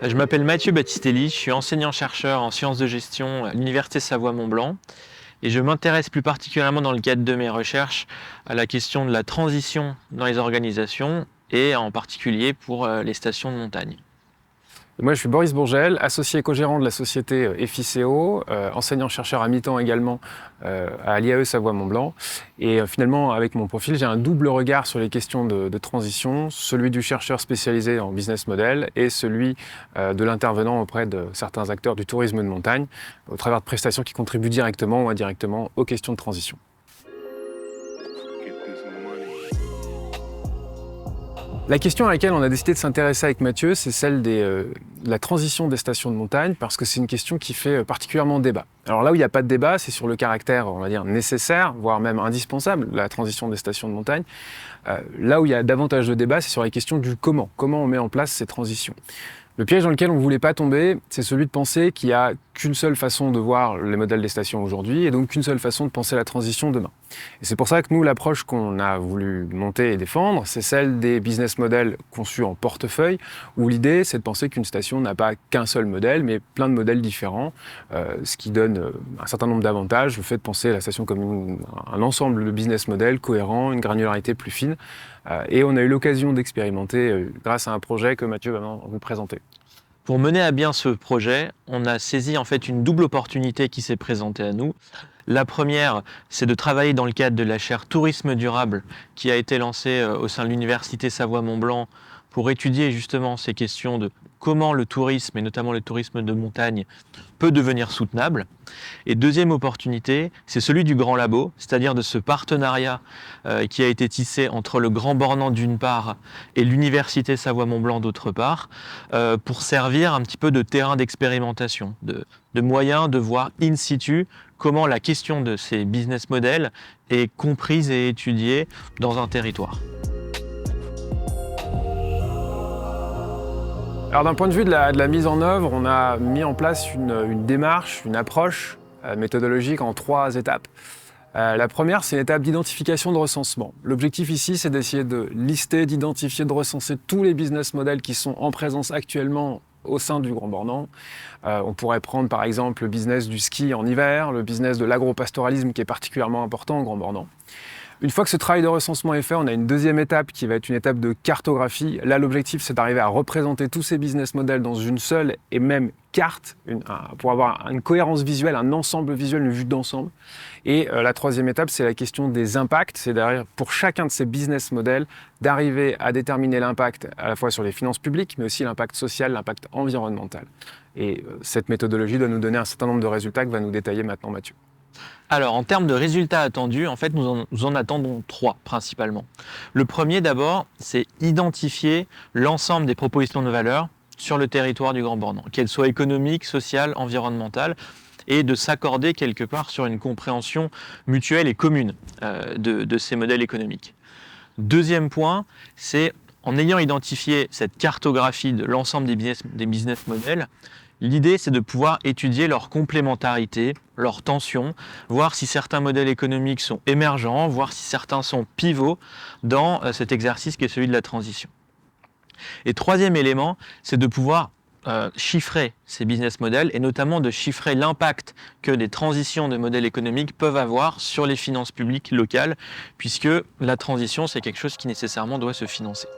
Je m'appelle Mathieu Battistelli, je suis enseignant-chercheur en sciences de gestion à l'Université Savoie-Mont-Blanc et je m'intéresse plus particulièrement dans le cadre de mes recherches à la question de la transition dans les organisations et en particulier pour les stations de montagne. Moi, je suis Boris Bourgel, associé co-gérant de la société FICO, enseignant-chercheur à mi-temps également à l'IAE Savoie-Mont-Blanc. Et finalement, avec mon profil, j'ai un double regard sur les questions de transition, celui du chercheur spécialisé en business model et celui de l'intervenant auprès de certains acteurs du tourisme de montagne, au travers de prestations qui contribuent directement ou indirectement aux questions de transition. La question à laquelle on a décidé de s'intéresser avec Mathieu, c'est celle de la transition des stations de montagne, parce que c'est une question qui fait particulièrement débat. Alors là où il n'y a pas de débat, c'est sur le caractère, on va dire, nécessaire, voire même indispensable, de la transition des stations de montagne. Là où il y a davantage de débat, c'est sur la question du comment. Comment on met en place ces transitions. Le piège dans lequel on ne voulait pas tomber, c'est celui de penser qu'il n'y a qu'une seule façon de voir les modèles des stations aujourd'hui et donc qu'une seule façon de penser la transition demain. Et c'est pour ça que nous, l'approche qu'on a voulu monter et défendre, c'est celle des business models conçus en portefeuille, où l'idée, c'est de penser qu'une station n'a pas qu'un seul modèle, mais plein de modèles différents, ce qui donne un certain nombre d'avantages, le fait de penser la station comme un ensemble de business models cohérents, une granularité plus fine. Et on a eu l'occasion d'expérimenter grâce à un projet que Mathieu va vous présenter. Pour mener à bien ce projet, on a saisi en fait une double opportunité qui s'est présentée à nous. La première, c'est de travailler dans le cadre de la chaire Tourisme durable qui a été lancée au sein de l'Université Savoie-Mont-Blanc pour étudier justement ces questions de comment le tourisme, et notamment le tourisme de montagne, peut devenir soutenable. Et deuxième opportunité, c'est celui du Grand Labo, c'est-à-dire de ce partenariat qui a été tissé entre le Grand Bornand d'une part et l'Université Savoie-Mont-Blanc d'autre part, pour servir un petit peu de terrain d'expérimentation, de moyen de voir in situ comment la question de ces business models est comprise et étudiée dans un territoire. Alors d'un point de vue de la mise en œuvre, on a mis en place une démarche, une approche méthodologique en 3 étapes. La première, c'est une étape d'identification de recensement. L'objectif ici, c'est d'essayer de lister, d'identifier, de recenser tous les business models qui sont en présence actuellement au sein du Grand Bornand. On pourrait prendre par exemple le business du ski en hiver, le business de l'agropastoralisme qui est particulièrement important au Grand Bornand. Une fois que ce travail de recensement est fait, on a une deuxième étape qui va être une étape de cartographie. Là, l'objectif, c'est d'arriver à représenter tous ces business models dans une seule et même carte, pour avoir une cohérence visuelle, un ensemble visuel, une vue d'ensemble. Et la troisième étape, c'est la question des impacts. C'est derrière, pour chacun de ces business models, d'arriver à déterminer l'impact à la fois sur les finances publiques, mais aussi l'impact social, l'impact environnemental. Et cette méthodologie doit nous donner un certain nombre de résultats que va nous détailler maintenant Mathieu. Alors, en termes de résultats attendus, en fait, nous en attendons 3 principalement. Le premier, d'abord, c'est identifier l'ensemble des propositions de valeur sur le territoire du Grand Bornand, qu'elles soient économiques, sociales, environnementales, et de s'accorder quelque part sur une compréhension mutuelle et commune de ces modèles économiques. Deuxième point, c'est en ayant identifié cette cartographie de l'ensemble des business models, l'idée, c'est de pouvoir étudier leur complémentarité, leurs tensions, voir si certains modèles économiques sont émergents, voir si certains sont pivots dans cet exercice qui est celui de la transition. Et troisième élément, c'est de pouvoir chiffrer ces business models et notamment de chiffrer l'impact que des transitions de modèles économiques peuvent avoir sur les finances publiques locales, puisque la transition, c'est quelque chose qui nécessairement doit se financer.